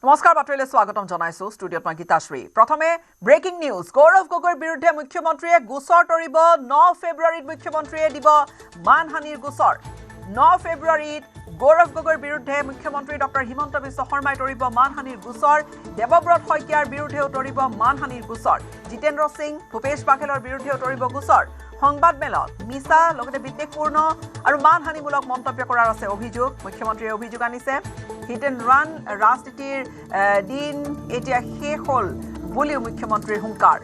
নমস্কাৰ বাতৰিলৈ স্বাগতম জনাইছো ষ্টুডিঅত মই গীতাশ্ৰী প্ৰথমে ব্ৰেকিং নিউজ গৌৰৱ গগৈৰ বিৰুদ্ধে মুখ্যমন্ত্ৰীয়ে গোচৰ তৰিব 9 ফেব্ৰুৱাৰীত মুখ্যমন্ত্ৰীয়ে দিব মানহানিৰ গোচৰ 9 ফেব্ৰুৱাৰীত গৌৰৱ গগৈৰ বিৰুদ্ধে মুখ্যমন্ত্ৰী ডক্টৰ হিমন্ত বিশ্ব শৰ্মাই তৰিব মানহানিৰ গোচৰ দেৱব্ৰত শইকীয়াৰ বিৰুদ্ধেও তৰিব মানহানিৰ গোচৰ জিতেন্দ্ৰ সিং ভূপেশ বাঘেলৰ বিৰুদ্ধেও তৰিব গোচৰ সংবাদ মেলত মিছা লগতে বিদ্বেষপূৰ্ণ আৰু মানহানিমূলক মন্তব্য কৰাৰ আছে অভিযোগ মুখ্যমন্ত্ৰীয়ে অভিযোগ আনিছে হিট এণ্ড ৰান ৰাজনীতিৰ দিন এতিয়া শেষ হ'ল বুলিও মুখ্যমন্ত্ৰীৰ হুংকাৰ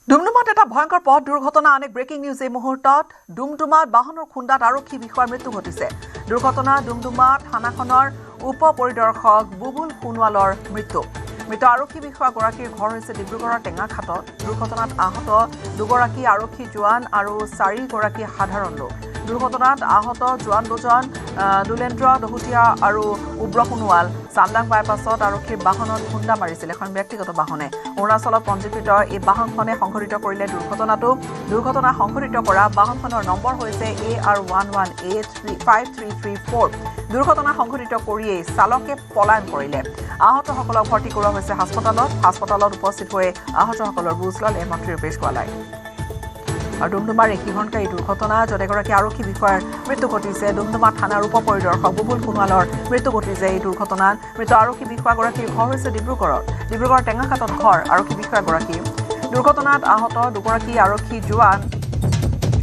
ডুমডুমাত এটা ভয়ংকৰ পথ দুৰ্ঘটনা আন এক ব্ৰেকিং নিউজ এই মুহূৰ্তত ডুমডুমাত বাহনৰ খুন্দাত আৰক্ষী বিষয়াৰ মৃত্যু ঘটিছে দুৰ্ঘটনা ডুমডুমা থানাখনৰ উপ পৰিদৰ্শক বুবুল সোণোৱালৰ মৃত্যু মৃত আৰক্ষী বিষয়াগৰাকীৰ ঘৰ হৈছে ডিব্ৰুগড়ৰ টেঙাখাটত দুৰ্ঘটনাত আহত দুগৰাকী আৰক্ষী জোৱান আৰু 4 গৰাকী সাধাৰণ লোক দুৰ্ঘটনাত আহত জোৱান দুজন দুলেন্দ্ৰ দহুতীয়া আৰু উব্ৰ সোণোৱাল চামদাং বাইপাছত আৰক্ষীৰ বাহনত খুন্দা মাৰিছিল এখন ব্যক্তিগত বাহনে অৰুণাচলত পঞ্জীকৃত এই বাহনখনে সংঘটিত কৰিলে দুৰ্ঘটনা সংঘটিত কৰা বাহনখনৰ নম্বৰ হৈছে AR11A5334 দুৰ্ঘটনা সংঘটিত কৰিয়েই চালকে পলায়ন কৰিলে আহতসকলক ভৰ্তি কৰোৱা হৈছে হাস্পতালত উপস্থিত হৈ আহতসকলৰ বুজ ল'লে মন্ত্ৰী ৰূপেশ গোৱালাই আৰু ডুমডুমাৰ একিহনকাৰী দুৰ্ঘটনা য'ত এগৰাকী আৰক্ষী বিষয়াৰ মৃত্যু ঘটিছে ডুমডুমা থানাৰ উপ পৰিদৰ্শক বুবুল সোণোৱালৰ মৃত্যু ঘটিছে এই দুৰ্ঘটনাত মৃত আৰক্ষী বিষয়াগৰাকীৰ ঘৰ হৈছে ডিব্ৰুগড়ৰ টেঙাখাটত ঘৰ আৰক্ষী বিষয়াগৰাকী দুৰ্ঘটনাত আহত দুগৰাকী আৰক্ষী জোৱান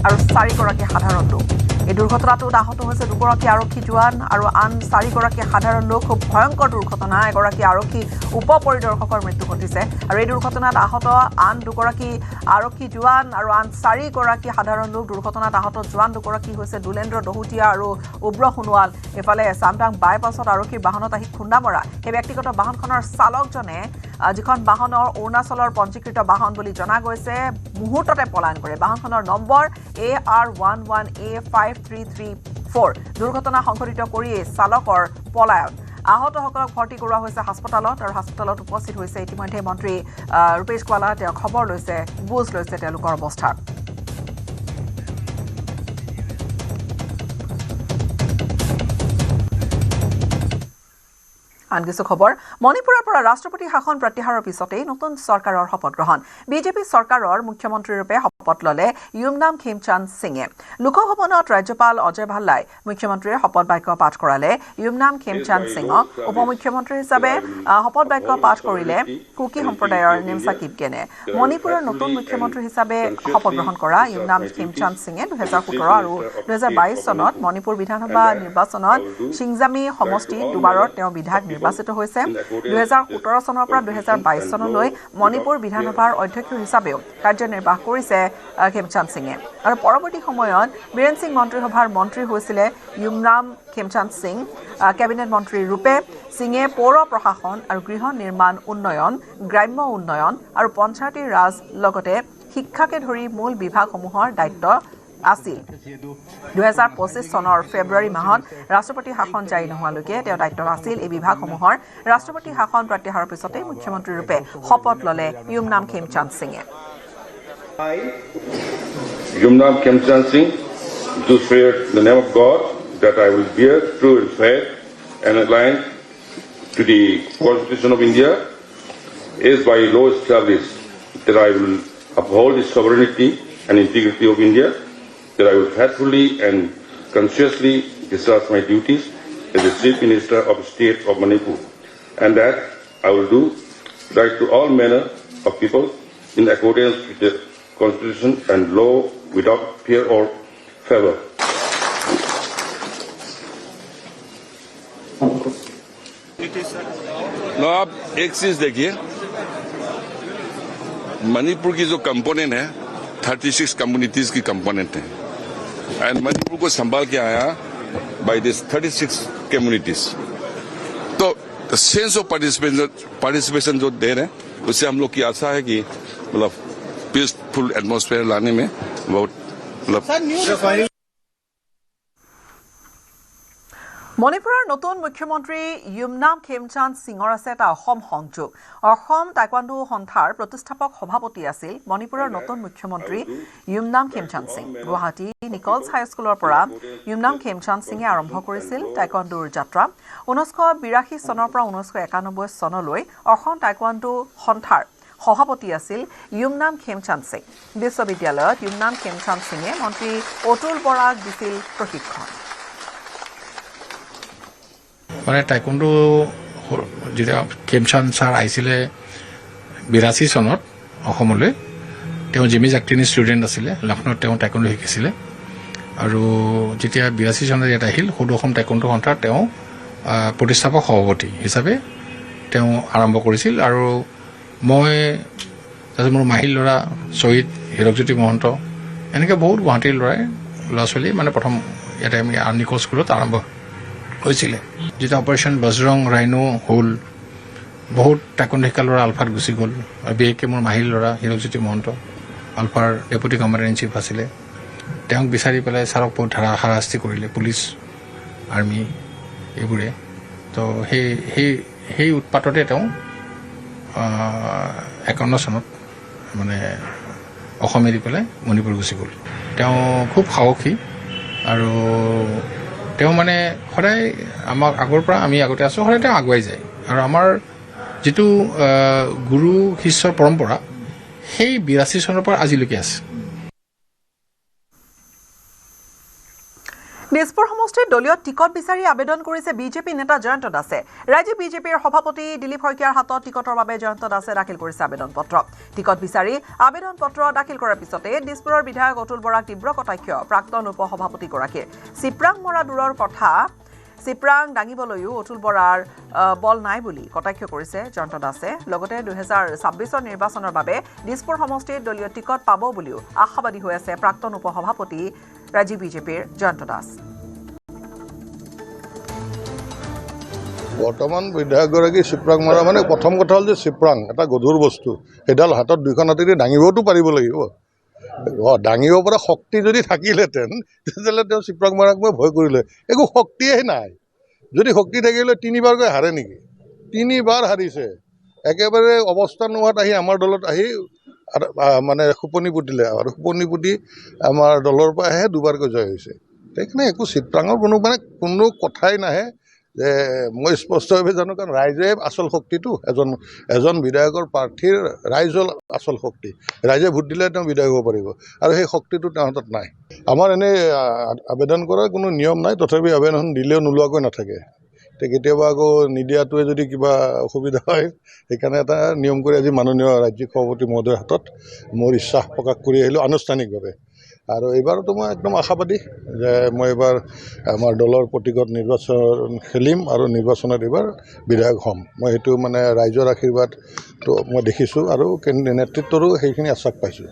আৰু 4 গৰাকী সাধাৰণ লোক এই দুৰ্ঘটনাটোত আহত হৈছে দুগৰাকী আৰক্ষী জোৱান আৰু আন 4 গৰাকী সাধাৰণ লোক খুব ভয়ংকৰ দুৰ্ঘটনা এগৰাকী আৰক্ষী উপ পৰিদৰ্শকৰ মৃত্যু ঘটিছে আৰু এই দুৰ্ঘটনাত আহত আন দুগৰাকী আৰক্ষী জোৱান আৰু আন 4 গৰাকী সাধাৰণ লোক দুৰ্ঘটনাত আহত জোৱান দুগৰাকী হৈছে দুলেন্দ্ৰ দহুতীয়া আৰু উব্ৰ সোণোৱাল এফালে চামদাং বাইপাছত আৰক্ষীৰ বাহনত আহি খুন্দা মৰা এই ব্যক্তিগত বাহনখনৰ চালকজনে যিখন বাহনৰ অৰুণাচলৰ পঞ্জীকৃত বাহন বুলি জনা গৈছে মুহূৰ্ততে পলায়ন কৰে বাহনখনৰ নম্বৰ AR11A5334 দুৰ্ঘটনা সংঘটিত কৰিয়ে চালকৰ পলায়ন আহতসকলক ভৰ্তি কৰোৱা হৈছে হাস্পতালত উপস্থিত হৈছে ইতিমধ্যে মন্ত্ৰী ৰূপেশ গোৱালা তেওঁ খবৰ লৈছে বুজ লৈছে তেওঁলোকৰ অৱস্থা আন কিছু খবৰ মণিপুৰৰ পৰা ৰাষ্ট্ৰপতি শাসন প্ৰত্যাহাৰৰ পিছতেই নতুন চৰকাৰৰ শপত গ্ৰহণ বিজেপি চৰকাৰৰ মুখ্যমন্ত্ৰীৰূপে শপত ল'লে ইউমনাম খেমচান্দ সিঙে লোকভৱনত ৰাজ্যপাল অজয় ভাল্লাই মুখ্যমন্ত্ৰীৰ শপত বাক্য পাঠ কৰালে ইউমনাম খেমচান্দ সিঙক উপমুখ্যমন্ত্ৰী হিচাপে শপত বাক্য পাঠ কৰিলে কুকি সম্প্ৰদায়ৰ নেমচা কিপগেনে মণিপুৰৰ নতুন মুখ্যমন্ত্ৰী হিচাপে শপত গ্ৰহণ কৰা ইউমনাম খেমচান্দ সিঙে 2017 আৰু 2022 চনত মণিপুৰ বিধানসভা নিৰ্বাচনত সিংজামি সমষ্টিত দুবাৰৰ তেওঁ বিধায়ক নিৰ্বাচিত হৈছে 2017 চনৰ পৰা 2022 চনলৈ মণিপুৰ বিধানসভাৰ অধ্যক্ষ হিচাপেও কাৰ্যনিৰ্বাহ কৰিছে খেমচান্দ সিঙে আৰু পৰৱৰ্তী সময়ত বীৰেন সিং মন্ত্ৰীসভাৰ মন্ত্ৰী হৈছিলে ইউমনাম খেমচান্দ সিং কেবিনেট মন্ত্ৰী ৰূপে সিঙে পৌৰ প্ৰশাসন আৰু গৃহ নিৰ্মাণ উন্নয়ন গ্ৰাম্য উন্নয়ন আৰু পঞ্চায়তী ৰাজ লগতে শিক্ষাকে ধৰি মূল বিভাগসমূহৰ দায়িত্ব আছিল 2025 চনৰ ফেব্ৰুৱাৰী মাহত ৰাষ্ট্ৰপতি শাসন জাৰি নোহোৱালৈকে তেওঁ দায়িত্বত আছিল এই বিভাগসমূহৰ ৰাষ্ট্ৰপতি শাসন প্ৰত্যাহাৰৰ পিছতে মুখ্যমন্ত্ৰী ৰূপে শপত ল'লে ইউমনাম খেমচান্দ সিঙে Yumnam Khemchand Singh, do swear in the name of God that I will bear true and faith and aligned to the Constitution of India, as by law established, that I will uphold the sovereignty and integrity of India, that I will faithfully and consciously discharge my duties as the Chief Minister of the State of Manipur, and that I will do right to all manner of people in accordance with the Constitution and law without fear or favor. लो आप एक चीज देखिए मणिपुर की जो component है 36 communities की component है and Manipur को संभाल के आया बाय दिस 36 कम्युनिटीज तो सेंस ऑफ पार्टिसिपेशन जो दे रहे हैं उससे हम लोग की आशा है कि मतलब पीसफुल एटमॉस्फेयर लाने में बहुत मतलब মণিপুৰৰ নতুন মুখ্যমন্ত্ৰী ইউমনাম খেমচান্দ সিঙৰ আছে এটা অসম সংযোগ অসম টাইকোৱাণ্ডো সন্থাৰ প্ৰতিষ্ঠাপক সভাপতি আছিল মণিপুৰৰ নতুন মুখ্যমন্ত্ৰী ইউমনাম খেমচান্দ সিং গুৱাহাটী নিকলছ হাইস্কুলৰ পৰা ইউমনাম খেমচান্দ সিঙে আৰম্ভ কৰিছিল টাইকোৱাণ্ডোৰ যাত্ৰা 1982 চনৰ পৰা 1991 চনলৈ অসম টাইকোৱাণ্ডো সন্থাৰ সভাপতি আছিল ইউমনাম খেমচান্দ সিং বিশ্ববিদ্যালয়ত ইউমনাম খেমচান্দ সিঙে মন্ত্ৰী অতুল বৰাক দিছিল প্ৰশিক্ষণ মানে টাইকোৱাণ্ডো যেতিয়া খেমচান্দ ছাৰ আহিছিলে 82 চনত অসমলৈ তেওঁ জিমি জাকটিনি ষ্টুডেণ্ট আছিলে লক্ষ্ণৌত তেওঁ টাইকোৱাণ্ডো শিকিছিলে আৰু যেতিয়া 82 চনত ইয়াত আহিল সদৌ অসম টাইকোৱাণ্ডো সন্থাৰ তেওঁ প্ৰতিষ্ঠাপক সভাপতি হিচাপে তেওঁ আৰম্ভ কৰিছিল আৰু মই মোৰ মাহিল ল'ৰা শ্বহীদ হীৰকজ্যোতি মহন্ত এনেকৈ বহুত গুৱাহাটীৰ ল'ৰা ছোৱালী মানে প্ৰথম ইয়াতে আমি নিকল স্কুলত আৰম্ভ হৈছিলে যেতিয়া অপাৰেশ্যন বজৰং ৰাইনো হ'ল বহুত টাইকোৱাণ্ডো শিকা ল'ৰা আলফাত গুচি গ'ল আৰু বিশেষকৈ মোৰ মাহিল ল'ৰা হীৰকজ্যোতি মহন্ত আলফাৰ ডেপুটি কমাণ্ডাৰ ইন চিফ আছিলে তেওঁক বিচাৰি পেলাই ছাৰক বহুত হাৰাশাস্তি কৰিলে পুলিচ আৰ্মি এইবোৰে তো সেই উৎপাততে তেওঁ 51 চনত মানে অসম এৰি পেলাই মণিপুৰ গুচি গ'ল তেওঁ খুব সাহসী আৰু তেওঁ মানে সদায় আমাক আগৰ পৰা আমি আগতে আছোঁ সদায় তেওঁ আগুৱাই যায় আৰু আমাৰ যিটো গুৰু শিষ্যৰ পৰম্পৰা সেই 82 চনৰ পৰা আজিলৈকে আছে দিছপুৰ সমষ্টিৰ দলীয় টিকট বিচাৰি আবেদন কৰিছে বিজেপি নেতা জয়ন্ত দাসে ৰাজ্যিক বিজেপিৰ সভাপতি দিলীপ শইকীয়াৰ হাতত টিকটৰ বাবে জয়ন্ত দাসে দাখিল কৰিছে আবেদন পত্ৰ টিকট বিচাৰি আবেদন পত্ৰ দাখিল কৰাৰ পিছতে দিছপুৰৰ বিধায়ক অতুল বৰাক তীব্ৰ কটাক্ষ প্ৰাক্তন উপসভাপতিগৰাকীৰ চিপ্ৰাং মৰা দূৰৰ কথা চিপ্ৰাং দাঙিবলৈও অতুল বৰাৰ বল নাই বুলি কটাক্ষ কৰিছে জয়ন্ত দাসে লগতে 2026 নিৰ্বাচনৰ বাবে দিছপুৰ সমষ্টিৰ দলীয় টিকট পাব বুলিও আশাবাদী হৈ আছে প্ৰাক্তন উপসভাপতি ৰাজ্যিক বিজেপিৰ জয়ন্ত দাস বৰ্তমান বিধায়কগৰাকী চিপ্ৰাং মৰা মানে প্ৰথম কথা হ'ল যে চিপ্ৰাং এটা গধুৰ বস্তু সেইডাল হাতত দুইখন হাতেদি দাঙিবতো পাৰিব লাগিব দাঙিব পৰা শক্তি যদি থাকিলেহেঁতেন তেতিয়াহ'লে তেওঁ চিপ্ৰাং মৰাক মই ভয় কৰিলে একো শক্তিয়ে নাই যদি শক্তি থাকিলে 3বাৰকৈ হাৰে নেকি 3বাৰ হাৰিছে একেবাৰে অৱস্থা নোহোৱাত আহি আমাৰ দলত আহি মানে সুপনি পুতিলে আৰু সুপনি পুতি আমাৰ দলৰ পৰা আহে 2বাৰকৈ জয় হৈছে সেইকাৰণে একো চিপ্ৰাঙৰ কোনো কথাই নাহে যে মই স্পষ্টভাৱে জানো কাৰণ ৰাইজে আচল শক্তিটো এজন বিধায়কৰ প্ৰাৰ্থীৰ ৰাইজ হ'ল আচল শক্তি ৰাইজে ভোট দিলে তেওঁ বিধায়ক হ'ব পাৰিব আৰু সেই শক্তিটো তেওঁৰ হাতত নাই আমাৰ এনেই আবেদন কৰাৰ কোনো নিয়ম নাই তথাপি আবেদন দিলেও নোলোৱাকৈ নাথাকে কেতিয়াবা আকৌ নিদিয়াটোৱে যদি কিবা অসুবিধা হয় সেইকাৰণে এটা নিয়ম কৰি আজি মাননীয় ৰাজ্যিক সভাপতি মহোদয়ৰ হাতত মোৰ ইচ্ছা প্ৰকাশ কৰি আহিলোঁ আনুষ্ঠানিকভাৱে আৰু এইবাৰতো মই একদম আশাবাদী যে মই এইবাৰ আমাৰ দলৰ প্ৰতীকত নিৰ্বাচন খেলিম আৰু নিৰ্বাচনত এইবাৰ বিধায়ক হ'ম মই সেইটো মানে ৰাইজৰ আশীৰ্বাদটো মই দেখিছোঁ আৰু নেতৃত্বৰো সেইখিনি আশ্বাস পাইছোঁ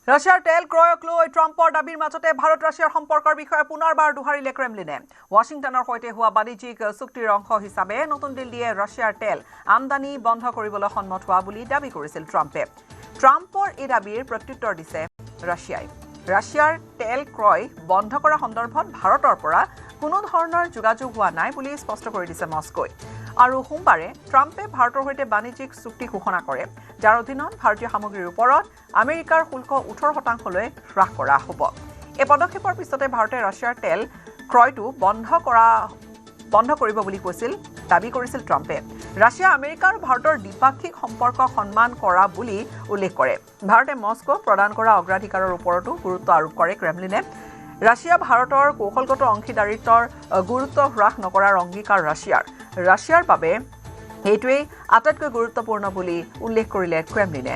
ৰাছিয়াৰ তেল ক্ৰয়ক লৈ ট্ৰাম্পৰ দাবীৰ মাজতে ভাৰত ৰাছিয়াৰ সম্পৰ্কৰ বিষয়ে পুনৰবাৰ দোহাৰিলে ক্ৰেমলিনে ৱাশ্বিংটনৰ সৈতে হোৱা বাণিজ্যিক চুক্তিৰ অংশ হিচাপে নতুন দিল্লীয়ে ৰাছিয়াৰ তেল আমদানি বন্ধ কৰিবলৈ সন্মত হোৱা বুলি দাবী কৰিছিল ট্ৰাম্পে ট্ৰাম্পৰ এই দাবীৰ প্ৰত্যুত্তৰ দিছে ৰাছিয়াৰ তেল ক্ৰয় বন্ধ কৰা সন্দৰ্ভত ভাৰতৰ পৰা কোনো ধৰণৰ যোগাযোগ হোৱা নাই বুলি স্পষ্ট কৰি দিছে মস্কোই আৰু সোমবাৰে ট্ৰাম্পে ভাৰতৰ সৈতে বাণিজ্যিক চুক্তি ঘোষণা কৰে যাৰ অধীনত ভাৰতীয় সামগ্ৰীৰ ওপৰত আমেৰিকাৰ শুল্ক 18%লৈ হ্ৰাস কৰা হ'ব এই পদক্ষেপৰ পিছতে ভাৰতে ৰাছিয়াৰ তেল ক্ৰয়টো বন্ধ কৰিব বুলি দাবী কৰিছিল ট্ৰাম্পে ৰাছিয়া আমেৰিকা আৰু ভাৰতৰ দ্বিপাক্ষিক সম্পৰ্ক সন্মান কৰা বুলি উল্লেখ কৰে ভাৰতে মস্কো প্ৰদান কৰা অগ্ৰাধিকাৰৰ ওপৰতো গুৰুত্ব আৰোপ কৰে ক্ৰেমলিনে ৰাছিয়া ভাৰতৰ কৌশলগত অংশীদাৰিত্বৰ গুৰুত্ব হ্ৰাস নকৰাৰ অংগীকাৰ ৰাছিয়াৰ বাবে এইটোৱেই আটাইতকৈ গুৰুত্বপূৰ্ণ বুলি উল্লেখ কৰিলে ক্ৰেমলিনে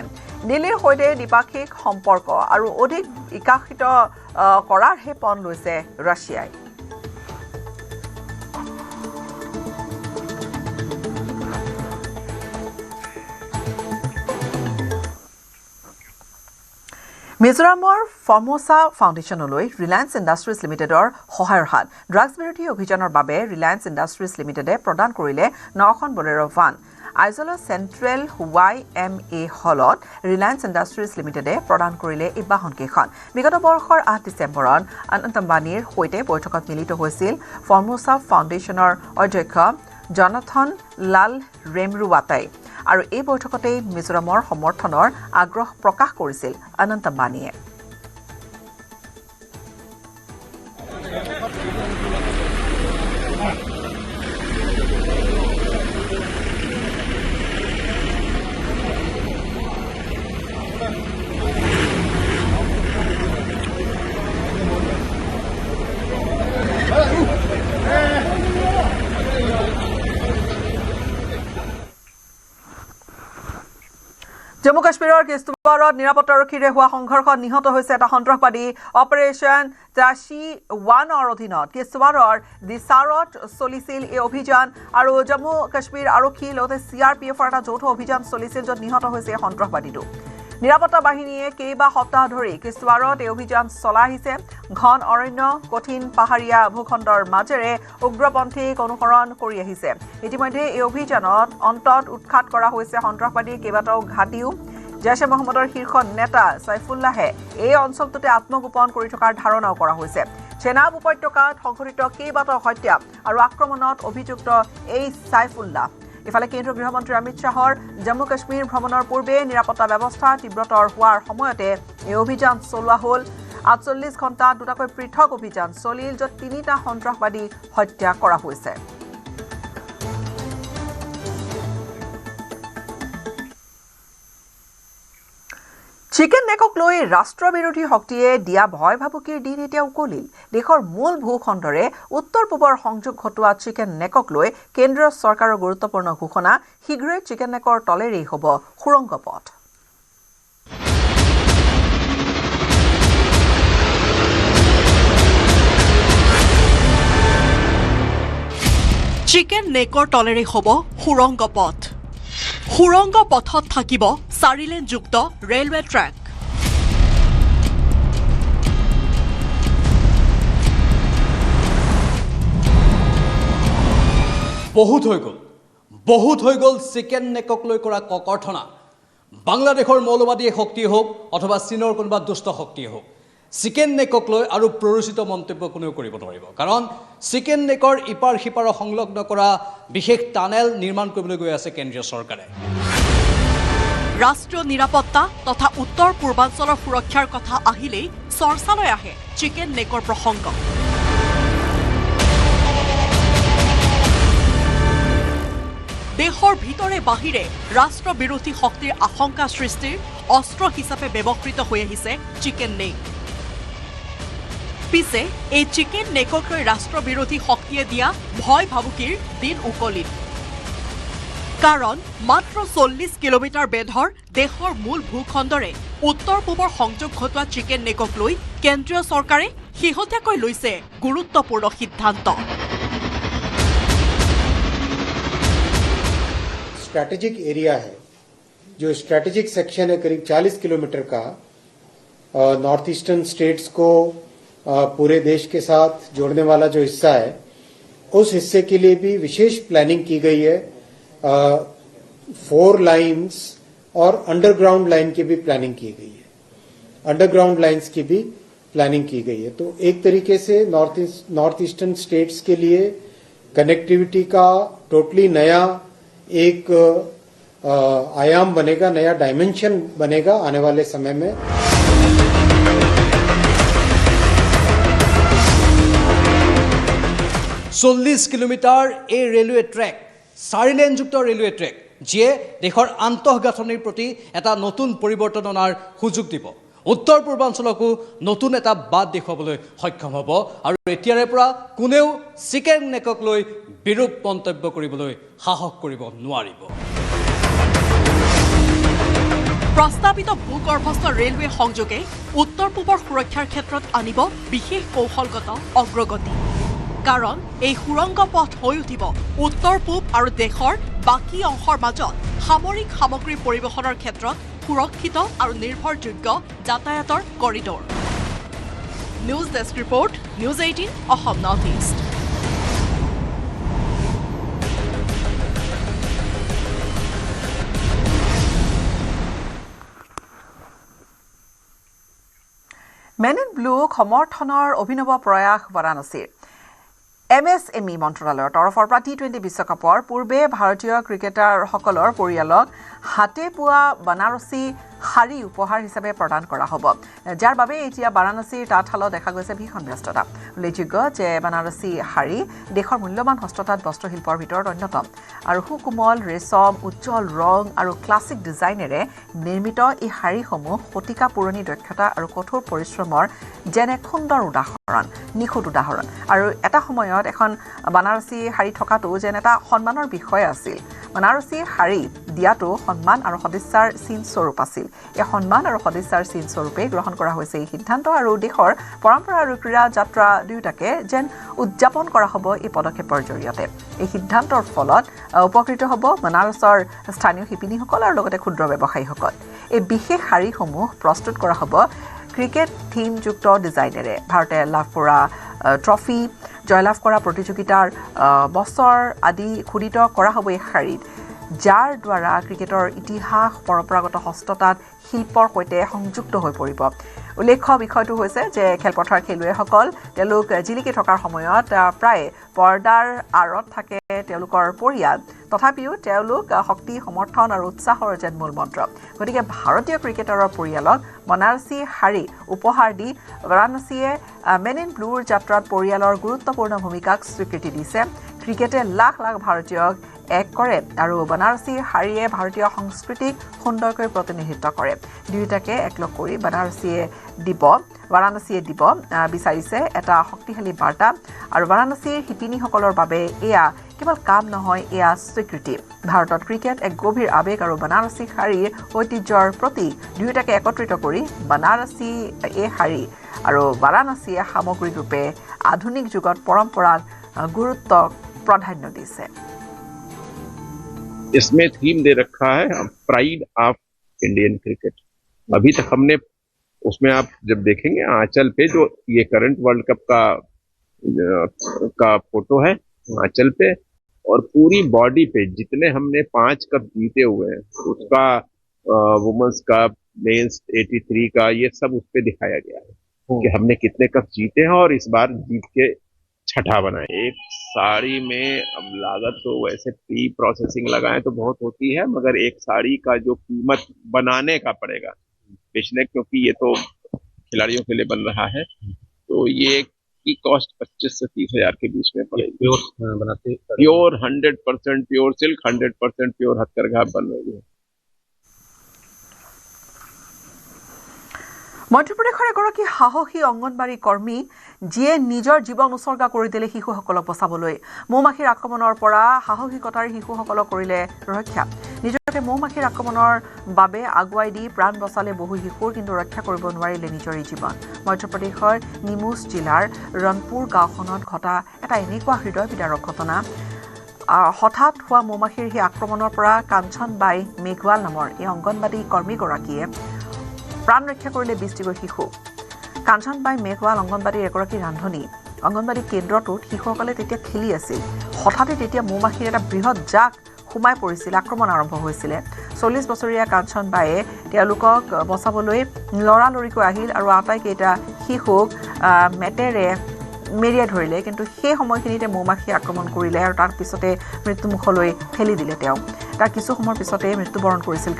দিল্লীৰ সৈতে দ্বিপাক্ষিক সম্পৰ্ক আৰু অধিক বিকশিত কৰাৰহে পণ লৈছে ৰাছিয়াই মিজোৰামৰ ফৰ্মোসা ফাউণ্ডেশ্যনলৈ ৰিলায়েন্স ইণ্ডাষ্ট্ৰিজ লিমিটেডৰ সহায়ৰ হাত ড্ৰাগছ বিৰোধী অভিযানৰ বাবে ৰিলায়েন্স ইণ্ডাষ্ট্ৰিজ লিমিটেডে প্ৰদান কৰিলে 9খন বলেৰো ভান আইজলৰ চেণ্ট্ৰেল YMA হলত ৰিলায়েন্স ইণ্ডাষ্ট্ৰিজ লিমিটেডে প্ৰদান কৰিলে এই বাহনকেইখন বিগত বৰ্ষৰ 8 ডিচেম্বৰত অনন্ত আম্বানীৰ সৈতে বৈঠকত মিলিত হৈছিল ফৰ্মোসা ফাউণ্ডেশ্যনৰ অধ্যক্ষ জনাথন লাল ৰেমৰুৱাটাই আৰু এই বৈঠকতেই মিজোৰামৰ সমৰ্থনৰ আগ্ৰহ প্ৰকাশ কৰিছিল অনন্ত আম্বানীয়ে জম্মু কাশ্মীৰৰ কিস্তৱাৰত নিৰাপত্তাৰক্ষীৰে হোৱা সংঘৰ্ষত নিহত হৈছে এটা সন্ত্ৰাসবাদী অপাৰেশ্যন Tashi-1ৰ অধীনত কিস্তৱাৰৰ দিছাৰত চলিছিল এই অভিযান আৰু জম্মু কাশ্মীৰ আৰক্ষী লগতে CRPFৰ এটা যৌথ অভিযান চলিছিল য'ত নিহত হৈছে এই সন্ত্ৰাসবাদীটো নিৰাপত্তা বাহিনীয়ে কেইবা সপ্তাহ ধৰি কিস্তৱাৰত এই অভিযান চলাই আহিছে ঘন অৰণ্য কঠিন পাহাৰীয়া ভূখণ্ডৰ মাজেৰে উগ্ৰপন্থীক অনুসৰণ কৰি আহিছে ইতিমধ্যে এই অভিযানত অন্তত উৎখাত কৰা হৈছে সন্ত্ৰাসবাদীৰ কেইবাটাও ঘাটিও জেইছে মহম্মদৰ শীৰ্ষ নেতা সাইফুল্লাহে এই অঞ্চলটোতে আত্মগোপন কৰি থকাৰ ধাৰণাও কৰা হৈছে চেনাব উপত্যকাত সংঘটিত কেইবাটাও হত্যা আৰু আক্ৰমণত অভিযুক্ত এই সাইফুল্লাহ ইফালে কেন্দ্ৰীয় গৃহমন্ত্ৰী অমিত শ্বাহৰ জম্মু কাশ্মীৰ ভ্ৰমণৰ পূৰ্বে নিৰাপত্তা ব্যৱস্থা তীব্ৰতৰ হোৱাৰ সময়তে এই অভিযান চলোৱা হ'ল 48 ঘণ্টাত দুটাকৈ পৃথক অভিযান চলিল য'ত 3টা সন্ত্ৰাসবাদী হত্যা কৰা হৈছে চিকেন নেকক লৈ ৰাষ্ট্ৰবিৰোধী শক্তিয়ে দিয়া ভয় ভাবুকিৰ দিন এতিয়া উকলিল দেশৰ মূল ভূখণ্ডৰে উত্তৰ পূবৰ সংযোগ ঘটোৱা চিকেন নেকক লৈ কেন্দ্ৰীয় চৰকাৰৰ গুৰুত্বপূৰ্ণ ঘোষণা শীঘ্ৰে চিকেন নেকৰ তলেৰেই হ'ব সুৰংগ পথ চিকেন নেকৰ তলেৰেই হ'ব সুৰংগ পথ সুৰংগ পথত থাকিব 4-লেনযুক্ত ৰেলৱে ট্ৰেক বহুত হৈ গ'ল চিকেন নেকক লৈ কৰা ককৰ্থনা বাংলাদেশৰ মৌলবাদী শক্তিয়ে হওক অথবা চীনৰ কোনোবা দুষ্ট শক্তিয়ে হওক চিকেন নেকক লৈ আৰু প্ৰৰোচিত মন্তব্য কোনেও কৰিব নোৱাৰিব কাৰণ চিকেন নেকৰ ইপাৰ সিপাৰ সংলগ্ন কৰা বিশেষ টানেল নিৰ্মাণ কৰিবলৈ গৈ আছে কেন্দ্ৰীয় চৰকাৰে ৰাষ্ট্ৰীয় নিৰাপত্তা তথা উত্তৰ পূৰ্বাঞ্চলৰ সুৰক্ষাৰ কথা আহিলেই চৰ্চালৈ আহে চিকেন নেকৰ প্ৰসংগ দেশৰ ভিতৰে বাহিৰে ৰাষ্ট্ৰবিৰোধী শক্তিৰ আশংকা সৃষ্টিৰ অস্ত্ৰ হিচাপে ব্যৱহৃত হৈ আহিছে চিকেন নেক পিছে এই চিকেন নেকক লৈ ৰাষ্ট্ৰবিৰোধী শক্তিয়ে দিয়া ভয় ভাবুকিৰ দিন উকলিল কাৰণ মাত্ৰ 40 কিলোমিটাৰ বেধৰ দেশৰ মূল ভূখণ্ডৰে উত্তৰ পূবৰ সংযোগ ঘটোৱা চিকেন নেকক লৈ কেন্দ্ৰীয় চৰকাৰে শেহতীয়াকৈ লৈছে গুৰুত্বপূৰ্ণ সিদ্ধান্ত स्ट्रैटेजिक एरिया है जो स्ट्रैटेजिक सेक्शन है करीब 40 किलोमीटर का नॉर्थ ईस्टर्न स्टेट्स को पूरे देश के साथ जोड़ने वाला जो हिस्सा है उस हिस्से के लिए भी विशेष प्लानिंग की गई है 4 लाइन्स और अंडरग्राउंड लाइन की भी प्लानिंग की गई है अंडरग्राउंड लाइन्स की भी प्लानिंग की गई है तो एक तरीके से नॉर्थ ईस्टर्न स्टेट्स के लिए कनेक्टिविटी का टोटली नया एक आयाम बनेगा नया डायमेंशन बनेगा आने वाले समय में 40 কিলোমিটাৰ এই ৰেলৱে ট্ৰেক 4-লেনযুক্ত ৰেলৱে ট্ৰেক যিয়ে দেশৰ আন্তঃগাঁথনিৰ প্ৰতি এটা নতুন পৰিৱৰ্তন অনাৰ সুযোগ দিব উত্তৰ পূৰ্বাঞ্চলকো নতুন এটা বাট দেখুৱাবলৈ সক্ষম হ'ব আৰু এতিয়াৰে পৰা কোনেও চিকেন নেকক লৈ বিৰূপ মন্তব্য কৰিবলৈ সাহস কৰিব নোৱাৰিব প্ৰস্তাৱিত ভূগৰ্ভস্থ ৰেলৱে সংযোগে উত্তৰ পূবৰ সুৰক্ষাৰ ক্ষেত্ৰত আনিব বিশেষ কৌশলগত অগ্ৰগতি কাৰণ এই সুৰংগ পথ হৈ উঠিব উত্তৰ পূব আৰু দেশৰ বাকী অংশৰ মাজত সামৰিক সামগ্ৰী পৰিবহণৰ ক্ষেত্ৰত সুৰক্ষিত আৰু নিৰ্ভৰযোগ্য যাতায়াতৰ corridor news desk report news 18 Assam north east men in block সমৰ্থনৰ অভিনৱ প্ৰয়াস বাৰাণসীৰ MSME মন্ত্ৰালয়ৰ তৰফৰ পৰা T20 বিশ্বকাপৰ পূৰ্বে ভাৰতীয় ক্ৰিকেটাৰসকলৰ পৰিয়ালক হাতে পোৱা বানাৰসী শাৰী উপহাৰ হিচাপে প্ৰদান কৰা হ'ব যাৰ বাবে এতিয়া বাৰাণসীৰ তাঁতশালত দেখা গৈছে ভীষণ ব্যস্ততা উল্লেখযোগ্য যে বানাৰসী শাৰী দেশৰ মূল্যৱান হস্ততাঁত বস্ত্ৰশিল্পৰ ভিতৰত অন্যতম আৰু সুকোমল ৰেচম উজ্জ্বল ৰং আৰু ক্লাছিক ডিজাইনেৰে নিৰ্মিত এই শাৰীসমূহ শতিকা পুৰণি দক্ষতা আৰু কঠোৰ পৰিশ্ৰমৰ যেন এক সুন্দৰ উদাহৰণ নিখুঁত উদাহৰণ আৰু এটা সময়ত এখন বানাৰসী শাৰী থকাটো যেন এটা সন্মানৰ বিষয় আছিল বানাৰসী শাৰী দিয়াটো সন্মান আৰু সদিচ্ছাৰ চিন স্বৰূপ আছিল এই সন্মান আৰু সদিচ্ছাৰ চিন স্বৰূপে গ্ৰহণ কৰা হৈছে এই সিদ্ধান্ত আৰু দেশৰ পৰম্পৰা আৰু ক্ৰীড়া যাত্ৰা দুয়োটাকে যেন উদযাপন কৰা হ'ব এই পদক্ষেপৰ জৰিয়তে এই সিদ্ধান্তৰ ফলত উপকৃত হ'ব বানাৰসৰ স্থানীয় শিপিনীসকল আৰু লগতে ক্ষুদ্ৰ ব্যৱসায়ীসকল এই বিশেষ শাৰীসমূহ প্ৰস্তুত কৰা হ'ব ক্ৰিকেট থিমযুক্ত ডিজাইনেৰে ভাৰতে লাভ কৰা ট্ৰফি জয়লাভ কৰা প্ৰতিযোগিতাৰ বছৰ আদি খোদিত কৰা হ'ব এই শাৰীত যাৰ দ্বাৰা ক্ৰিকেটৰ ইতিহাস পৰম্পৰাগত হস্ততাঁত শিল্পৰ সৈতে সংযুক্ত হৈ পৰিব উল্লেখ্য বিষয়টো হৈছে যে খেলপথাৰ খেলুৱৈসকল তেওঁলোক জিলিকি থকাৰ সময়ত প্ৰায় পৰ্দাৰ আঁৰত থাকে তেওঁলোকৰ পৰিয়াল তথাপিও তেওঁলোক শক্তি সমৰ্থন আৰু উৎসাহৰ যেন মূল মন্ত্ৰ গতিকে ভাৰতীয় ক্ৰিকেটাৰৰ পৰিয়ালক বানাৰসী শাৰী উপহাৰ দি বাৰাণসীয়ে মেন ইন ব্লুৰ যাত্ৰাত পৰিয়ালৰ গুৰুত্বপূৰ্ণ ভূমিকাক স্বীকৃতি দিছে ক্ৰিকেটে লাখ লাখ ভাৰতীয়ক এক কৰে আৰু বানাৰসী শাৰীয়ে ভাৰতীয় সংস্কৃতিক সুন্দৰকৈ প্ৰতিনিধিত্ব কৰে দুয়োটাকে একলগ কৰি বাৰাণসীয়ে দিব বিচাৰিছে এটা শক্তিশালী বাৰ্তা আৰু বাৰাণসীৰ শিপিনীসকলৰ বাবে এয়া কেৱল কাম নহয় এয়া স্বীকৃতি ভাৰতত ক্ৰিকেট এক গভীৰ আৱেগ আৰু বানাৰসী শাৰীৰ ঐতিহ্যৰ প্ৰতি দুয়োটাকে একত্ৰিত কৰি বানাৰসী এই শাৰী আৰু বাৰাণসীয়ে সামগ্ৰিক ৰূপে আধুনিক যুগত পৰম্পৰাক গুৰুত্ব প্ৰাধান্য দিছে इसमें थीम दे रखा है प्राइड ऑफ इंडियन क्रिकेट अभी तक हमने उसमें आप जब देखेंगे आंचल पे जो ये करंट वर्ल्ड कप का फोटो है आंचल पे और पूरी बॉडी पे जितने हमने 5 कप जीते हुए हैं उसका वुमेन्स कप मेंस 83 का ये सब उस पे दिखाया गया है कि हमने कितने कप जीते हैं और इस बार जीत के छठा बनाए एक साड़ी में अब लागत तो वैसे प्री प्रोसेसिंग लगाएं तो बहुत होती है मगर एक साड़ी का जो कीमत बनाने का पड़ेगा बेचने क्योंकि ये तो खिलाड़ियों के लिए बन रहा है तो ये की कॉस्ट 25 से 30 हजार के बीच में पड़ेगी प्योर 100% प्योर सिल्क 100% प्योर हथकरघा बन रही है মধ্যপ্ৰদেশৰ এগৰাকী সাহসী অংগনবাড়ী কৰ্মী যিয়ে নিজৰ জীৱন উৎসৰ্গা কৰি দিলে শিশুসকলক বচাবলৈ মৌমাখিৰ আক্ৰমণৰ পৰা সাহসিকতাৰ শিশুসকলক কৰিলে ৰক্ষা নিজকে মৌমাখিৰ আক্ৰমণৰ বাবে আগুৱাই দি প্ৰাণ বচালে বহু শিশুৰ কিন্তু ৰক্ষা কৰিব নোৱাৰিলে নিজৰ জীৱন মধ্যপ্ৰদেশৰ নিমুচ জিলাৰ ৰনপুৰ গাঁওখনত ঘটা এটা এনেকুৱা হৃদয় বিদাৰক ঘটনা হঠাৎ হোৱা মৌমাখিৰ সেই আক্ৰমণৰ পৰা কাঞ্চনবাই মেঘৱাল নামৰ এই অংগনবাড়ী কৰ্মীগৰাকীয়ে প্ৰাণ ৰক্ষা কৰিলে 20টি শিশু কাঞ্চনবাই মেঘৱাল অংগনবাড়ীৰ এগৰাকী ৰান্ধনী অংগনবাড়ী কেন্দ্ৰটোত শিশুসকলে তেতিয়া খেলি আছিল হঠাতে তেতিয়া মৌমাখিৰ এটা বৃহৎ জাক সোমাই পৰিছিল আক্ৰমণ আৰম্ভ হৈছিল 40 বছৰীয়া কাঞ্চনবাইয়ে তেওঁলোকক বচাবলৈ লৰালৰিকৈ আহিল আৰু আটাইকেইটা শিশুক মেটেৰে মেৰিয়াই ধৰিলে কিন্তু সেই সময়খিনিতে মৌমাখি আক্ৰমণ কৰিলে আৰু তাৰ পিছতে মৃত্যুমুখলৈ ঠেলি দিলে তেওঁ তাৰ কিছু সময়ৰ পিছতে মৃত্যুবৰণ কৰিছিল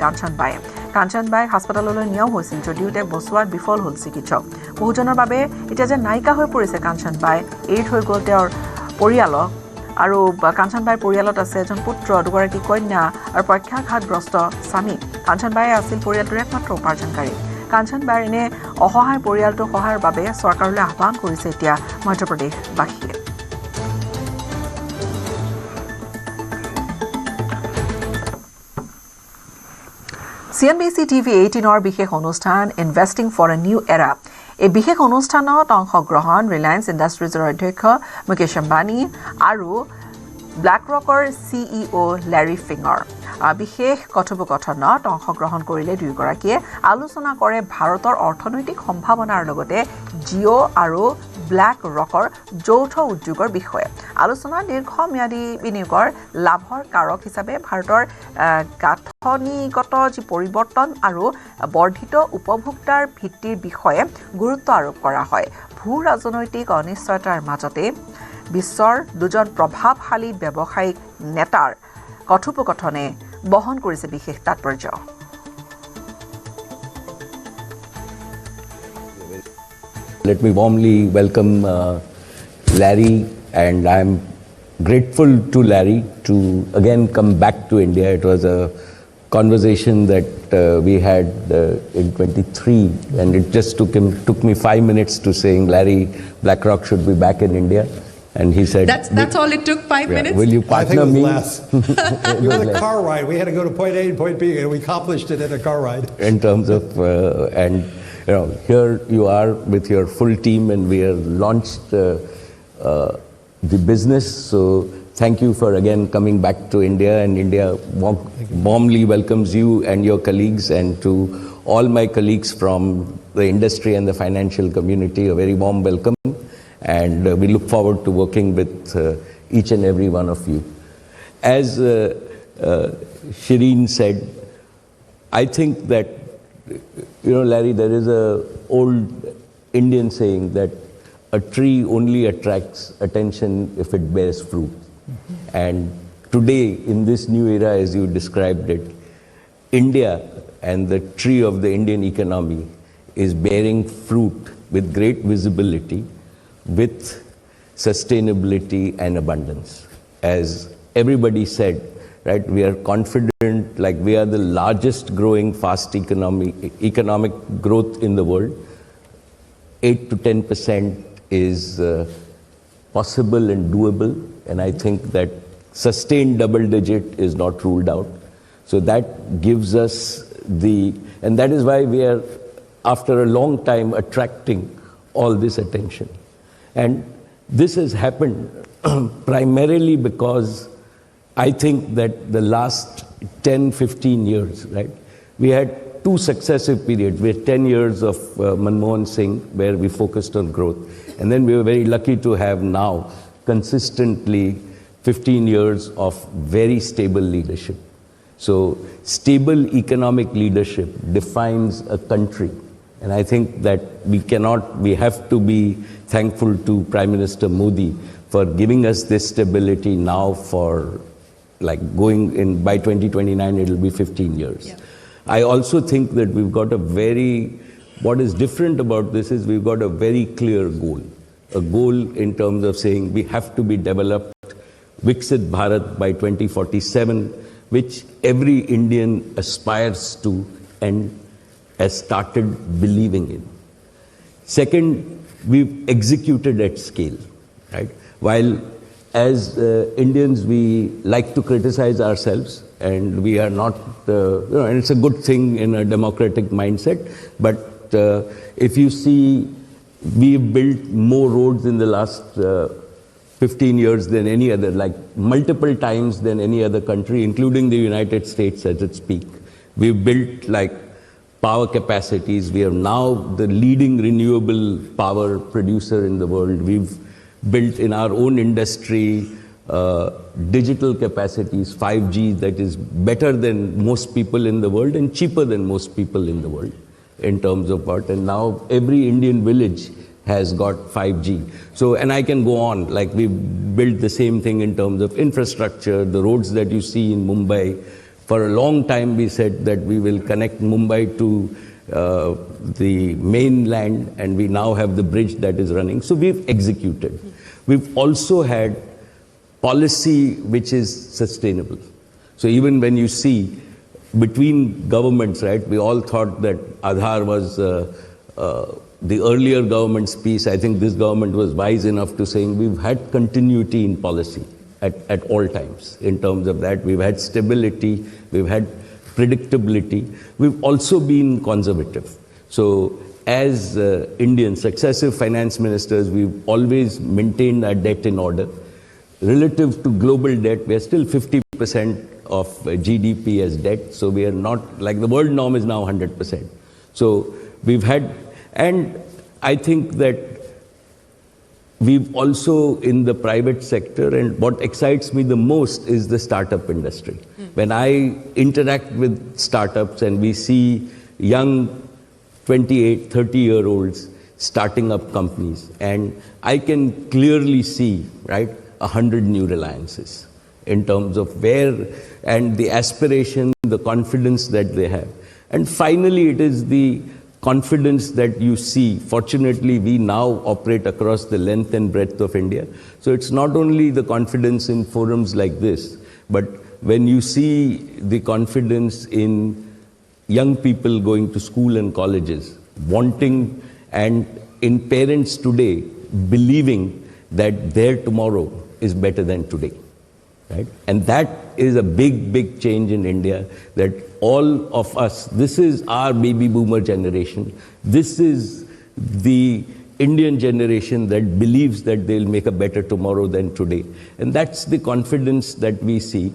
কাঞ্চনবাই হাস্পতাললৈ নিয়া হৈছিল যদিও তেওঁক বচোৱাত বিফল হ'ল চিকিৎসক বহুজনৰ বাবে এতিয়া যে নায়িকা হৈ পৰিছে কাঞ্চনবাই এৰি থৈ গ'ল তেওঁৰ পৰিয়ালক আৰু কাঞ্চনবাইৰ পৰিয়ালত আছে এজন পুত্ৰ দুগৰাকী কন্যা আৰু পক্ষাঘাতগ্ৰস্ত স্বামী কাঞ্চনবাই আছিল পৰিয়ালটোৰ একমাত্ৰ উপাৰ্জনকাৰী কাঞ্চনবাইৰ এনে অসহায় পৰিয়ালটোৰ সহায়ৰ বাবে চৰকাৰলৈ আহ্বান কৰিছে এতিয়া মধ্যপ্ৰদেশবাসীয়ে CNBC TV 18 বিশেষ অনুষ্ঠান ইনভেষ্টিং ফৰ এ নিউ এৰা এই বিশেষ অনুষ্ঠানত অংশগ্ৰহণ ৰিলায়েন্স ইণ্ডাষ্ট্ৰিজৰ অধ্যক্ষ মুকেশ আম্বানী আৰু ব্ল্যাক ৰকৰ CEO লেৰী ফিঙৰ বিশেষ কথোপকথনত অংশগ্ৰহণ কৰিলে দুয়োগৰাকীয়ে আলোচনা কৰে ভাৰতৰ অৰ্থনৈতিক সম্ভাৱনাৰ লগতে জিঅ' আৰু ব্লেক ৰকৰ যৌথ উদ্যোগৰ বিষয়ে আলোচনা দীৰ্ঘম্যাদী বিনিয়োগৰ লাভৰ কাৰক হিচাপে ভাৰতৰ গাঁথনিগত যি পৰিৱৰ্তন আৰু বৰ্ধিত উপভোক্তাৰ ভিত্তিৰ বিষয়ে গুৰুত্ব আৰোপ কৰা হয় ভূ ৰাজনৈতিক অনিশ্চয়তাৰ মাজতে বিশ্বৰ দুজন প্ৰভাৱশালী ব্যৱসায়িক নেতাৰ কথোপকথনে বহন কৰিছে বিশেষ তাৎপৰ্য Let me warmly welcome Larry, and I'm grateful to Larry to again come back to India. It was a conversation that we had in 23, and it just took me 5 minutes to saying, Larry, BlackRock should be back in India. And he said, That's all it took, 5 minutes? Will you partner me? I think it was less. We had a car ride. We had to go to point A and point B, and we accomplished it in a car ride. In terms of, and you know, here you are with your full team, and we have launched the business. So thank you for again coming back to India, and India warmly welcomes you and your colleagues, and to all my colleagues from the industry and the financial community, a very warm welcome. And we look forward to working with each and every one of you. As Shireen said, I think that, you know, Larry, there is a old Indian saying that a tree only attracts attention if it bears fruit. And today, in this new era, as you described it, India and the tree of the Indian economy is bearing fruit with great visibility, with sustainability and abundance. As everybody said, right, we are confident, like we are the largest growing fast economic growth in the world. 8 to 10% is possible and doable, and I think that sustained double digit is not ruled out. So that gives us and that is why we are, after a long time, attracting all this attention. And this has happened primarily because I think that the last 10-15 years, right, we had two successive periods. We had 10 years of Manmohan Singh, where we focused on growth. And then we were very lucky to have now consistently 15 years of very stable leadership. So stable economic leadership defines a country. And I think that we have to be thankful to Prime Minister Modi for giving us this stability now for like going in, by 2029 it will be 15 years. Yeah. I also think that we've got what is different about this is we've got a very clear goal. A goal in terms of saying we have to be developed, Viksit Bharat by 2047, which every Indian aspires to and has started believing in. Second, we've executed at scale, right? While as Indians, we like to criticize ourselves, and we are not, and it's a good thing in a democratic mindset, but if you see, we've built more roads in the last 15 years than any other, like multiple times than any other country, including the United States at its peak. We've built like power capacities. We are now the leading renewable power producer in the world. We've built in our own industry digital capacities, 5G, that is better than most people in the world and cheaper than most people in the world in terms of what. And now every Indian village has got 5G. So, and I can go on, like we built the same thing in terms of infrastructure, the roads that you see in Mumbai. For a long time we said that we will connect Mumbai to the mainland, and we now have the bridge that is running. So we've executed. We've also had policy which is sustainable. So even when you see between governments, right, we all thought that Aadhaar was the earlier government's piece. I think this government was wise enough to saying we've had continuity in policy at all times. In terms of that, we've had stability, we've had predictability. We've also been conservative. So as Indians, successive finance ministers, we've always maintained our debt in order. Relative to global debt, we are still 50% of GDP as debt. So we are not, like the world norm is now 100%. So we've had, and I think that we've also in the private sector, and what excites me the most is the startup industry. When I interact with startups and we see young 28, 30-year-olds starting up companies, and I can clearly see, right, 100 new Reliances in terms of where and the aspiration, the confidence that they have. And finally, it is the confidence that you see. Fortunately, we now operate across the length and breadth of India. So it's not only the confidence in forums like this, but when you see the confidence in young people going to school and colleges, wanting, and in parents today believing that their tomorrow is better than today. Right? And that is a big, big change in India, that all of us, this is our baby boomer generation. This is the Indian generation that believes that they'll make a better tomorrow than today. And that's the confidence that we see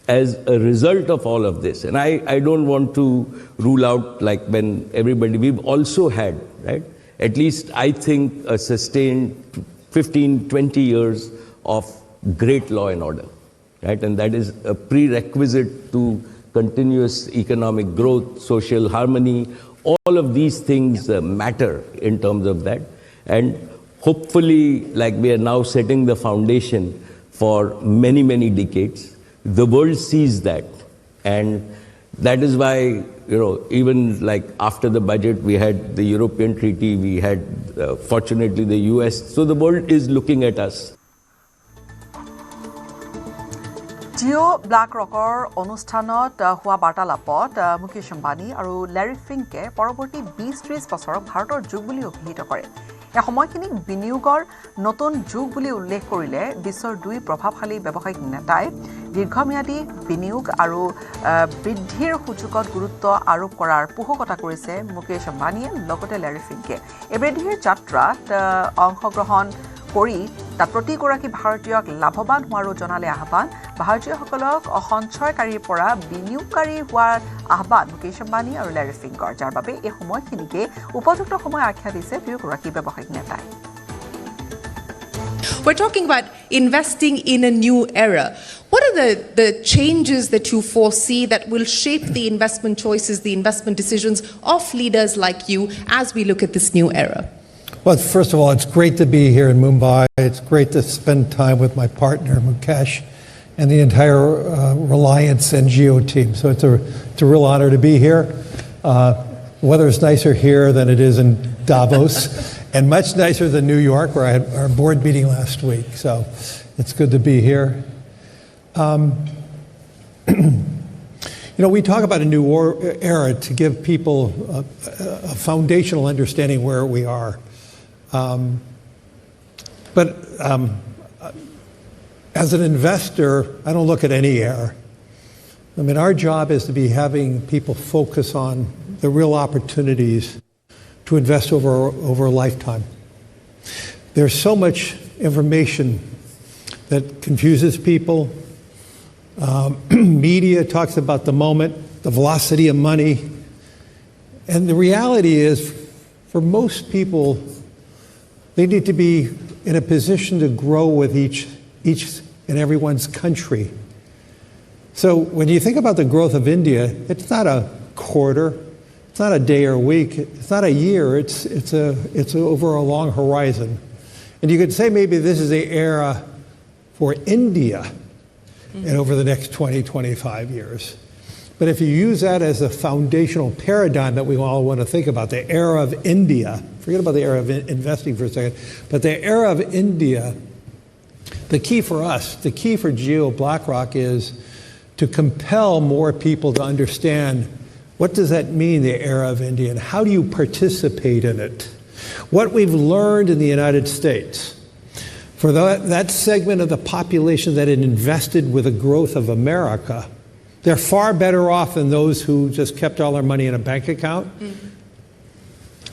as a result of all of this. And I don't want to rule out, like when everybody, we've also had, right, at least I think a sustained 15, 20 years of great law and order. Right? And that is a prerequisite to continuous economic growth, social harmony. All of these things matter in terms of that. And hopefully, like we are now setting the foundation for many, many decades, the world sees that. And that is why, even like after the budget, we had the European Treaty, we had, fortunately, the US. So the world is looking at us. জিঅ' black ৰকৰ অনুষ্ঠানত হোৱা বাৰ্তালাপত মুকেশ আম্বানী আৰু Larry ফিংকে পৰৱৰ্তী 20-30 বছৰক ভাৰতৰ যুগ বুলি অভিহিত কৰে। এই সময়খিনিক বিনিয়োগৰ নতুন যুগ বুলি উল্লেখ কৰিলে বিশ্বৰ দুই প্ৰভাৱশালী ব্যৱসায়িক নেতাই দীৰ্ঘম্যাদী বিনিয়োগ আৰু বৃদ্ধিৰ সুযোগত গুৰুত্ব আৰোপ কৰাৰ পোষকতা কৰিছে মুকেশ আম্বানীয়ে, লগতে লেৰী ফিংকে। এই বৃদ্ধিৰ যাত্ৰাত অংশগ্ৰহণ কৰি তাত প্ৰতিগৰাকী ভাৰতীয়ক লাভৱান হোৱাৰো জনালে আহ্বান। ভাৰতীয়সকলক অসঞ্চয়কাৰীৰ পৰা বিনিয়োগকাৰী হোৱাৰ আহ্বান মুকেশ আম্বানী আৰু লেৰী ফিংকৰ, যাৰ বাবে এই সময়খিনিকে উপযুক্ত সময় আখ্যা দিছে দুয়োগৰাকী ব্যৱসায়িক নেতাই। We're talking about investing in a new era. What are the changes that you foresee that will shape the investment choices, the investment decisions of leaders like you as we look at this new era? Well, first of all, it's great to be here in Mumbai. It's great to spend time with my partner, Mukesh, and the entire Reliance NGO team. So it's a real honor to be here. Weather is nicer here than it is in Davos, and much nicer than New York, where I had our board meeting last week. So it's good to be here. We talk about a new era to give people a foundational understanding where we are. But as an investor, I don't look at any era. I mean, our job is to be having people focus on the real opportunities to invest over a lifetime. There's so much information that confuses people. Media talks about the moment, the velocity of money. And the reality is, for most people, they need to be in a position to grow with each and everyone's country. So when you think about the growth of India, it's not a quarter, it's not a day or a week, it's not a year, it's over a long horizon. And you could say maybe this is the era for India and over the next 20, 25 years. But if you use that as a foundational paradigm that we all want to think about, the era of India, forget about the era of investing for a second, but the era of India, the key for us, the key for Geo BlackRock is to compel more people to understand what does that mean, the era of India, and how do you participate in it? What we've learned in the United States, for that segment of the population that had invested with the growth of America, they're far better off than those who just kept all their money in a bank account. Mm-hmm.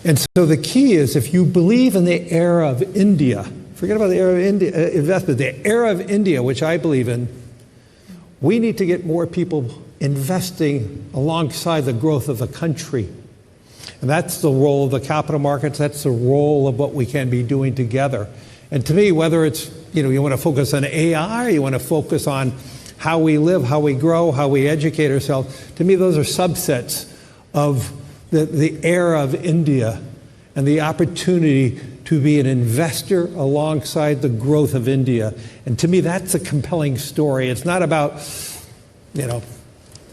And so the key is, if you believe in the era of India, forget about the era of India, investment, the era of India, which I believe in, we need to get more people investing alongside the growth of the country. And that's the role of the capital markets, that's the role of what we can be doing together. And to me, whether it's, you want to focus on AI, you want to focus on how we live, how we grow, how we educate ourselves, to me, those are subsets of the era of India and the opportunity to be an investor alongside the growth of India. And to me, that's a compelling story. It's not about,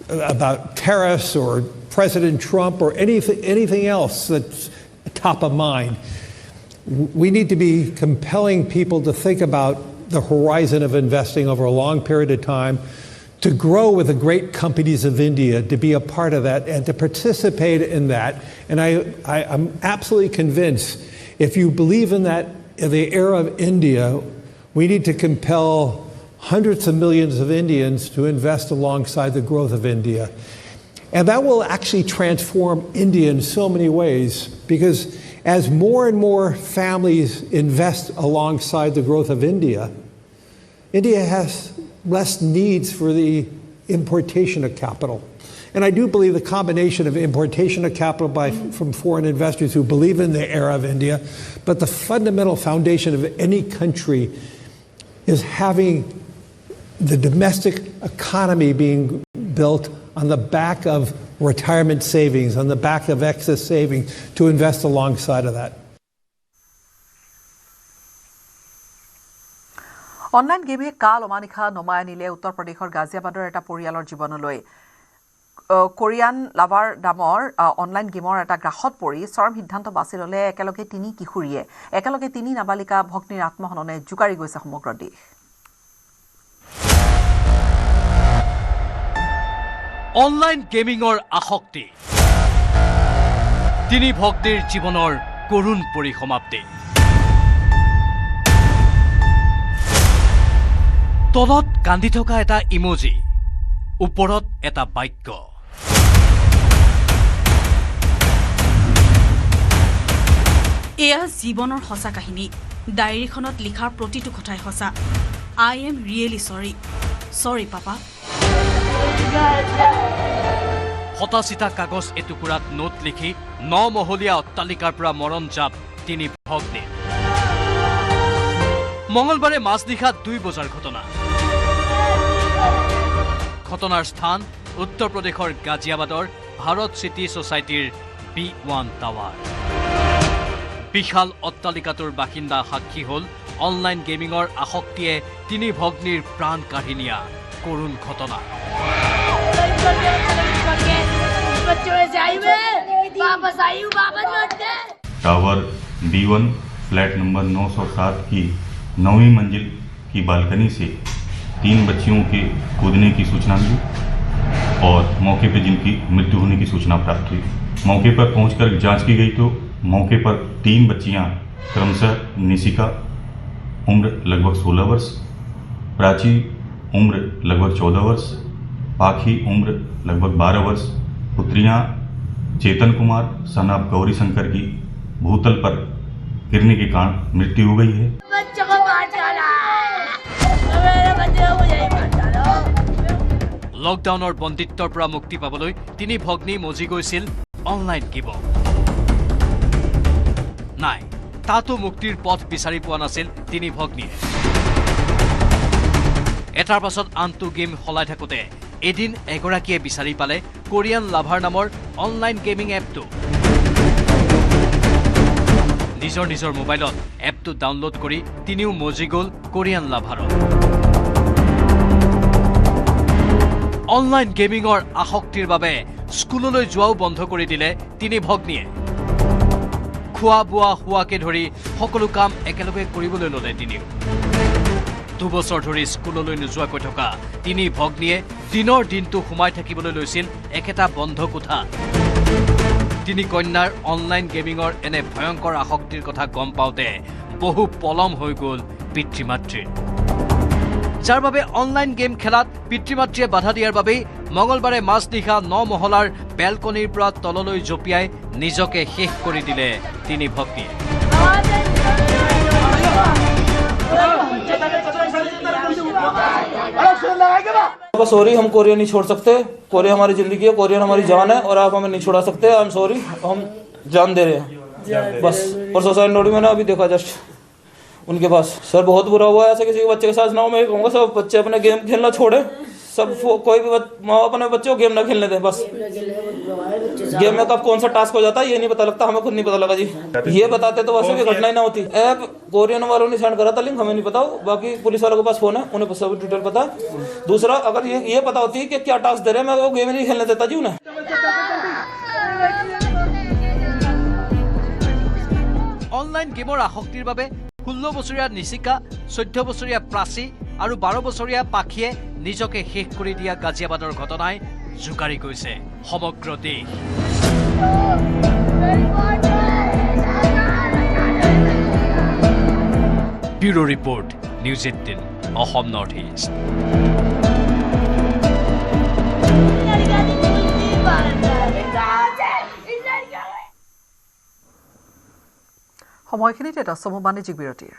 about tariffs or President Trump or anything else that's top of mind. We need to be compelling people to think about the horizon of investing over a long period of time, to grow with the great companies of India, to be a part of that and to participate in that. And I'm absolutely convinced, if you believe in that, in the era of India, we need to compel hundreds of millions of Indians to invest alongside the growth of India. And that will actually transform India in so many ways, because as more and more families invest alongside the growth of India, India has less needs for the importation of capital. And I do believe the combination of importation of capital from foreign investors who believe in the era of India, but the fundamental foundation of any country is having the domestic economy being built on the back of retirement savings, on the back of excess savings, to invest alongside of that. Online গেমে কাল অমানিশা নমাই আনিলে উত্তৰ প্ৰদেশৰ গাজিয়াবাদৰ এটা পৰিয়ালৰ জীৱনলৈ কোৰিয়ান লাভাৰ নামৰ অনলাইন গেমৰ এটা গ্ৰাসত পৰি চৰম সিদ্ধান্ত বাছি ল'লে একেলগে 3 কিশোৰীয়ে একেলগে 3 নাবালিকা ভগ্নীৰ আত্মহননে জুকাৰি গৈছে সমগ্ৰ দেশ। অনলাইন গেমিঙৰ আসক্তি 3 ভগ্নীৰ জীৱনৰ কৰুণ পৰিসমাপ্তি। তলত কান্দি থকা এটা ইমোজি, ওপৰত এটা বাক্য। এয়া জীৱনৰ সঁচা কাহিনী। ডায়েৰীখনত লিখাৰ প্ৰতিটো কথাই সঁচা। I am really sorry. Sorry, Papa. হতাশিতা কাগজ এটুকুৰাত নোট লিখি 9 মহলীয়া অট্টালিকাৰ পৰা মৰণ জাপ 3 ভগ্নী। মঙলবাৰে মাজনিশা 2 বজাৰ ঘটনা। ঘটনাৰ স্থান উত্তৰ প্ৰদেশৰ গাজিয়াবাদৰ ভাৰত চিটি ছ'চাইটিৰ B1 টাৱাৰ। বিশাল অট্টালিকাটোৰ বাসিন্দা সাক্ষী হ'ল অনলাইন গেমিঙৰ আসক্তিয়ে 3 ভগ্নীৰ প্ৰাণ কাঢ়ি নিয়া কৰুণ ঘটনা। टावर B1 फ्लैट नंबर 907 की 9वीं मंजिल की बालकनी से 3 बच्चियों के कूदने की सूचना मिली और मौके पर जिनकी मृत्यु होने की सूचना प्राप्त हुई। मौके पर पहुंचकर जांच की गई तो मौके पर 3 बच्चियां क्रमशः निशिका उम्र लगभग 16 वर्ष, प्राची उम्र लगभग 14 वर्ष, पाखी उम्र लगभग 12 वर्ष, पुत्रियां चेतन कुमार सन ऑफ गौरी शंकर की भूतल पर गिरने के कारण मृत्यु हो गई है। লকডাউনৰ বন্দিত্বৰ পৰা মুক্তি পাবলৈ 3 ভগ্নী মজি গৈছিল অনলাইন গেম। নাই, তাতো মুক্তিৰ পথ বিচাৰি পোৱা নাছিল 3 ভগ্নীয়ে। এটাৰ পাছত আনটো গেম সলাই থাকোঁতে এদিন এগৰাকীয়ে বিচাৰি পালে কোৰিয়ান লাভাৰ নামৰ অনলাইন গেমিং এপটো। নিজৰ মোবাইলত এপটো ডাউনলোড কৰি তিনিও মজি গ'ল কোৰিয়ান লাভাৰত। অনলাইন গেমিঙৰ আসক্তিৰ বাবে স্কুললৈ যোৱাও বন্ধ কৰি দিলে 3 ভগ্নীয়ে। খোৱা বোৱা হোৱাকে ধৰি সকলো কাম একেলগে কৰিবলৈ ল'লে তিনিও। 2 বছৰ ধৰি স্কুললৈ নোযোৱাকৈ থকা 3 ভগ্নীয়ে দিনৰ দিনটো সোমাই থাকিবলৈ লৈছিল একেটা বন্ধ কোঠা। 3 কন্যাৰ অনলাইন গেমিঙৰ এনে ভয়ংকৰ আসক্তিৰ কথা গম পাওঁতে বহু পলম হৈ গ'ল পিতৃ মাতৃৰ। যাৰ বাবে অনলাইন গেম খেলাত পিতৃ মাতৃয়ে বাধা দিয়াৰ বাবেই মঙলবাৰে মাজনিশা 9 মহলাৰ বেলকনিৰ পৰা তললৈ জঁপিয়াই নিজকে শেষ কৰি দিলে 3 ভগ্নীয়ে। सॉरी, हम कोरिया नहीं छोड़ सकते। कोरिया हमारी जिंदगी है, कोरियन हमारी जान है और आप हमें नहीं छोड़ा सकते। आई एम सॉरी, हम जान दे रहे हैं बस। और सुसाइड नोट मैंने अभी देखा जस्ट, उनके पास। सर बहुत बुरा हुआ है, ऐसा किसी के बच्चे के साथ ना हो। मैं कहूँगा सब बच्चे अपने गेम खेलना छोड़े, सब कोई भी माँ अपने बच्चों को गेम ना खेलने दें। बस गेम में कब कौन सा टास्क हो जाता है ये नहीं पता लगता, हमें खुद नहीं पता लगा जी। ये बताते तो वैसे भी घटना ही ना होती। ऐप कोरियन वालों ने सेंड करा था लिंक, हमें नहीं पता, बाकी पुलिस वालों के पास फोन है, उन्हें सब डिटेल पता। दूसरा अगर ये पता होती कि क्या टास्क दे रहे हैं, मैं वो गेम नहीं खेलने देता जी उन्हें। অনলাইন গেমৰ আসক্তিৰ বাবে 16 বছৰীয়া নিচিকা, 14 বছৰীয়া প্ৰাচী আৰু 12 বছৰীয়া পাখীয়ে নিজকে শেষ কৰি দিয়া গাজিয়াবাদৰ ঘটনাই জোকাৰি গৈছে সমগ্ৰ দেশ। Bureau report, news 18 Assam north east. সময়খিনিত এটা চমু বাণিজ্যিক বিৰতিৰ